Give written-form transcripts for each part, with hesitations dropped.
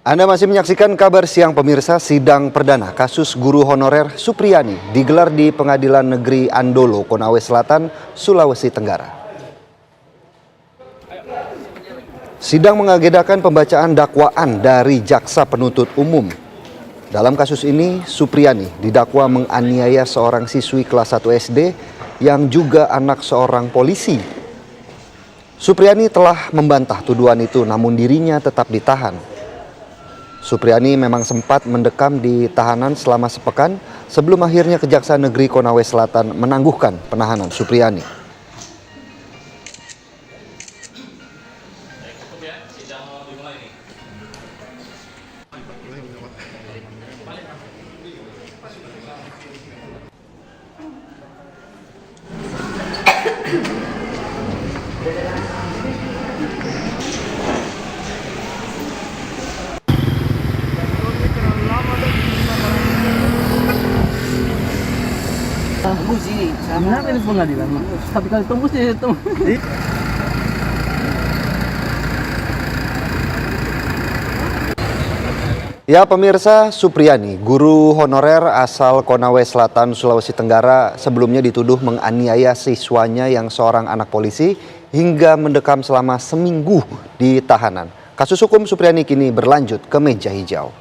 Anda masih menyaksikan Kabar Siang Pemirsa. Sidang perdana kasus guru honorer Supriyani digelar di Pengadilan Negeri Andolo, Konawe Selatan, Sulawesi Tenggara. Sidang mengagendakan pembacaan dakwaan dari jaksa penuntut umum. Dalam kasus ini, Supriyani didakwa menganiaya seorang siswi kelas 1 SD yang juga anak seorang polisi. Supriyani telah membantah tuduhan itu, namun dirinya tetap ditahan. Supriyani memang sempat mendekam di tahanan selama sepekan sebelum akhirnya Kejaksaan Negeri Konawe Selatan menangguhkan penahanan Supriyani. Kenapa ini pengadilan? Satu kali tembus ya tembus. Ya pemirsa, Supriyani, guru honorer asal Konawe Selatan, Sulawesi Tenggara, sebelumnya dituduh menganiaya siswanya yang seorang anak polisi hingga mendekam selama seminggu di tahanan. Kasus hukum Supriyani kini berlanjut ke meja hijau.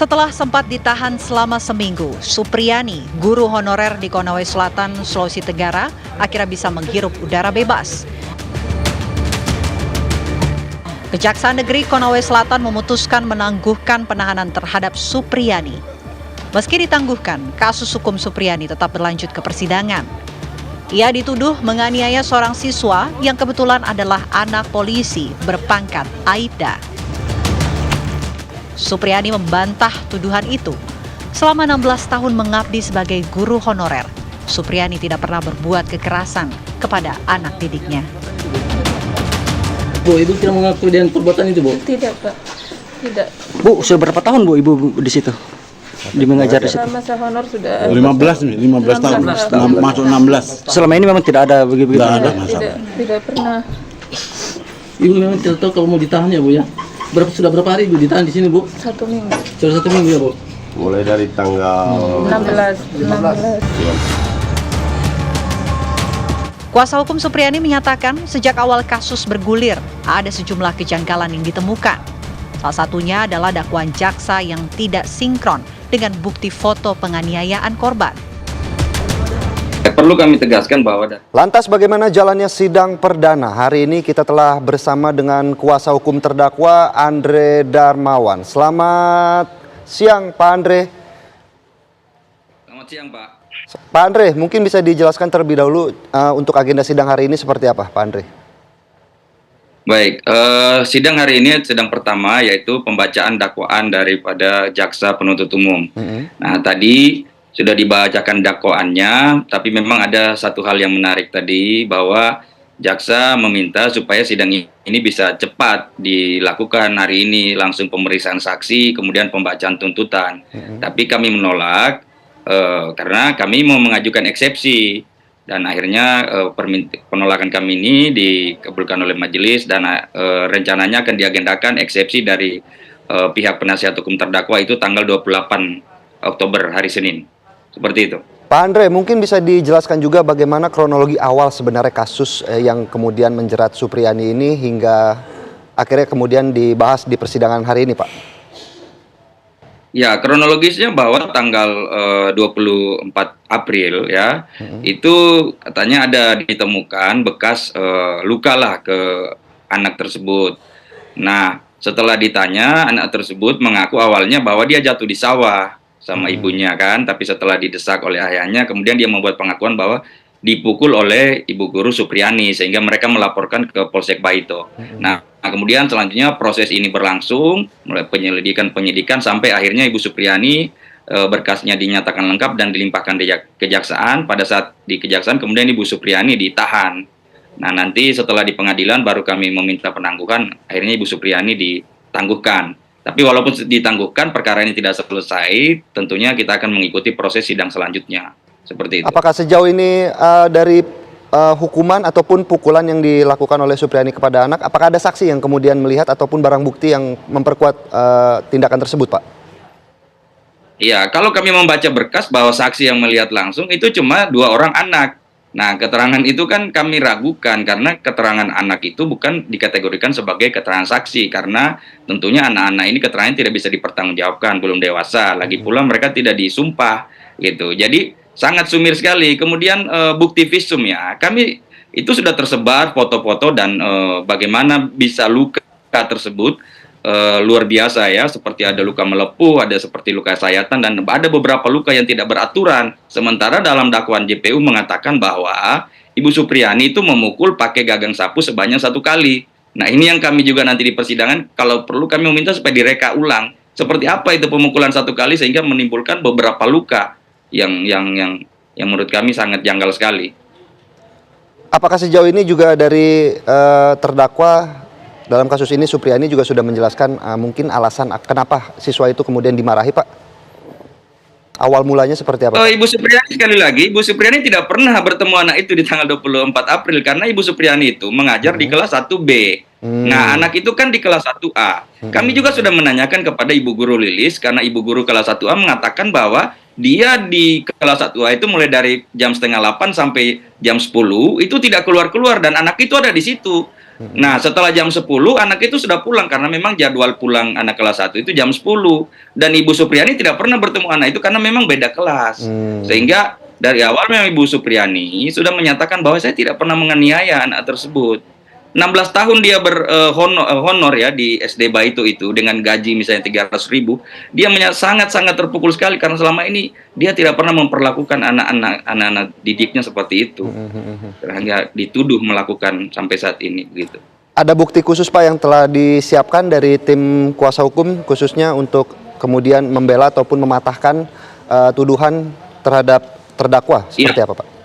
Setelah sempat ditahan selama seminggu, Supriyani, guru honorer di Konawe Selatan, Sulawesi Tenggara, akhirnya bisa menghirup udara bebas. Kejaksaan Negeri Konawe Selatan memutuskan menangguhkan penahanan terhadap Supriyani. Meski ditangguhkan, kasus hukum Supriyani tetap berlanjut ke persidangan. Ia dituduh menganiaya seorang siswa yang kebetulan adalah anak polisi berpangkat Aibda. Supriyani membantah tuduhan itu. Selama 16 tahun mengabdi sebagai guru honorer, Supriyani tidak pernah berbuat kekerasan kepada anak didiknya. Bu, Ibu tidak mengakui dengan perbuatan itu, Bu? Tidak, Pak. Tidak. Bu, sudah berapa tahun Bu Ibu di situ? Di mengajar di situ? Masa honor sudah 15 tahun, masuk 16. Selama ini memang tidak ada begitu. Tidak ada masalah. tidak pernah. Ibu memang tidak tahu kalau mau ditahan ya, Bu ya? Sudah berapa hari Ibu ditahan di sini, Bu? 1 minggu. Sudah 1 minggu ya, Bu? Mulai dari tanggal 16. Kuasa hukum Supriyani menyatakan sejak awal kasus bergulir, ada sejumlah kejanggalan yang ditemukan. Salah satunya adalah dakwaan jaksa yang tidak sinkron dengan bukti foto penganiayaan korban. Perlu kami tegaskan bahwa Lantas bagaimana jalannya sidang perdana? Hari ini kita telah bersama dengan kuasa hukum terdakwa Andre Darmawan. Selamat siang Pak Andre. Selamat siang Pak. Pak Andre, mungkin bisa dijelaskan terlebih dahulu untuk agenda sidang hari ini seperti apa Pak Andre? Baik, sidang hari ini sidang pertama yaitu pembacaan dakwaan daripada jaksa penuntut umum. Nah tadi sudah dibacakan dakwaannya, tapi memang ada satu hal yang menarik tadi bahwa jaksa meminta supaya sidang ini bisa cepat dilakukan hari ini, langsung pemeriksaan saksi, kemudian pembacaan tuntutan. Tapi kami menolak karena kami mau mengajukan eksepsi dan akhirnya penolakan kami ini dikabulkan oleh majelis dan rencananya akan diagendakan eksepsi dari pihak penasihat hukum terdakwa itu tanggal 28 Oktober hari Senin. Seperti itu. Pak Andre, mungkin bisa dijelaskan juga bagaimana kronologi awal sebenarnya kasus yang kemudian menjerat Supriyani ini hingga akhirnya kemudian dibahas di persidangan hari ini, Pak? Ya, kronologisnya bahwa tanggal 24 April ya, itu katanya ada ditemukan bekas luka lah ke anak tersebut. Nah, setelah ditanya, anak tersebut mengaku awalnya bahwa dia jatuh di sawah sama ibunya kan, tapi setelah didesak oleh ayahnya, kemudian dia membuat pengakuan bahwa dipukul oleh Ibu Guru Supriyani, sehingga mereka melaporkan ke Polsek Baito. Nah, kemudian selanjutnya proses ini berlangsung, mulai penyidikan sampai akhirnya Ibu Supriyani berkasnya dinyatakan lengkap dan dilimpahkan di kejaksaan. Pada saat di kejaksaan kemudian Ibu Supriyani ditahan. Nah, nanti setelah di pengadilan baru kami meminta penangguhan, akhirnya Ibu Supriyani ditangguhkan. Tapi walaupun ditangguhkan, perkara ini tidak selesai, tentunya kita akan mengikuti proses sidang selanjutnya. seperti itu. Apakah sejauh ini dari hukuman ataupun pukulan yang dilakukan oleh Supriyani kepada anak, apakah ada saksi yang kemudian melihat ataupun barang bukti yang memperkuat tindakan tersebut, Pak? Iya, kalau kami membaca berkas bahwa saksi yang melihat langsung itu cuma 2 orang anak. Nah, keterangan itu kan kami ragukan karena keterangan anak itu bukan dikategorikan sebagai keterangan saksi karena tentunya anak-anak ini keterangannya tidak bisa dipertanggungjawabkan, belum dewasa. Lagi pula mereka tidak disumpah gitu. Jadi sangat sumir sekali. Kemudian bukti visum ya, kami itu sudah tersebar foto-foto dan bagaimana bisa luka tersebut luar biasa ya, seperti ada luka melepuh, ada seperti luka sayatan, dan ada beberapa luka yang tidak beraturan. Sementara dalam dakwaan JPU mengatakan bahwa Ibu Supriyani itu memukul pakai gagang sapu sebanyak 1 kali. Nah, ini yang kami juga nanti di persidangan, kalau perlu kami meminta supaya direka ulang. Seperti apa itu pemukulan 1 kali sehingga menimbulkan beberapa luka yang menurut kami sangat janggal sekali. Apakah sejauh ini juga dari terdakwa dalam kasus ini Supriyani juga sudah menjelaskan mungkin alasan kenapa siswa itu kemudian dimarahi, Pak? Awal mulanya seperti apa, Pak? Ibu Supriyani, sekali lagi, Ibu Supriyani tidak pernah bertemu anak itu di tanggal 24 April karena Ibu Supriyani itu mengajar di kelas 1B. Nah, anak itu kan di kelas 1A. Kami juga sudah menanyakan kepada Ibu Guru Lilis karena Ibu Guru kelas 1A mengatakan bahwa dia di kelas 1A itu mulai dari jam 7:30 sampai jam 10 itu tidak keluar-keluar dan anak itu ada di situ. Nah, setelah jam 10 anak itu sudah pulang karena memang jadwal pulang anak kelas 1 itu jam 10 dan Ibu Supriyani tidak pernah bertemu anak itu karena memang beda kelas. Sehingga dari awal memang Ibu Supriyani sudah menyatakan bahwa saya tidak pernah menganiaya anak tersebut. 16 tahun dia honor ya di SD Baito itu dengan gaji misalnya 300.000, dia sangat-sangat terpukul sekali karena selama ini dia tidak pernah memperlakukan anak-anak didiknya seperti itu. Sehingga dituduh melakukan sampai saat ini gitu. Ada bukti khusus, Pak, yang telah disiapkan dari tim kuasa hukum khususnya untuk kemudian membela ataupun mematahkan tuduhan terhadap terdakwa seperti apa, Pak?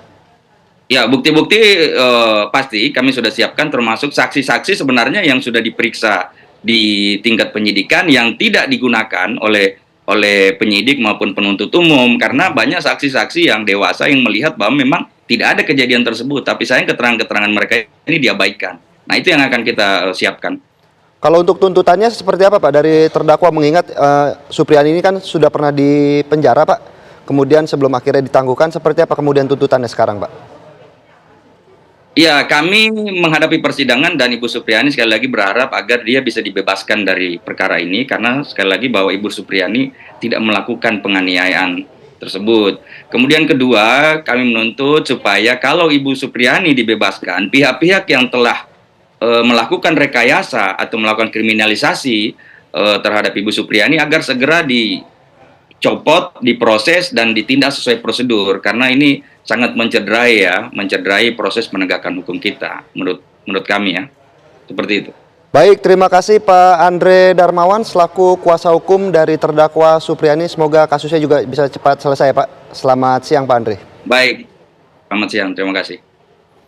Ya, bukti-bukti pasti kami sudah siapkan, termasuk saksi-saksi sebenarnya yang sudah diperiksa di tingkat penyidikan yang tidak digunakan oleh penyidik maupun penuntut umum karena banyak saksi-saksi yang dewasa yang melihat bahwa memang tidak ada kejadian tersebut, tapi sayang keterangan-keterangan mereka ini diabaikan. Nah, itu yang akan kita siapkan. Kalau untuk tuntutannya seperti apa, Pak, dari terdakwa, mengingat Supriyani ini kan sudah pernah dipenjara, Pak, kemudian sebelum akhirnya ditangguhkan, seperti apa kemudian tuntutannya sekarang, Pak? Ya, kami menghadapi persidangan dan Ibu Supriyani sekali lagi berharap agar dia bisa dibebaskan dari perkara ini karena sekali lagi bahwa Ibu Supriyani tidak melakukan penganiayaan tersebut. Kemudian kedua, kami menuntut supaya kalau Ibu Supriyani dibebaskan, pihak-pihak yang telah melakukan rekayasa atau melakukan kriminalisasi terhadap Ibu Supriyani agar segera dicopot, diproses dan ditindak sesuai prosedur karena ini sangat mencederai proses penegakan hukum kita menurut kami ya. Seperti itu. Baik, terima kasih Pak Andre Darmawan selaku kuasa hukum dari terdakwa Supriyani. Semoga kasusnya juga bisa cepat selesai, Pak. Selamat siang, Pak Andre. Baik. Selamat siang, terima kasih.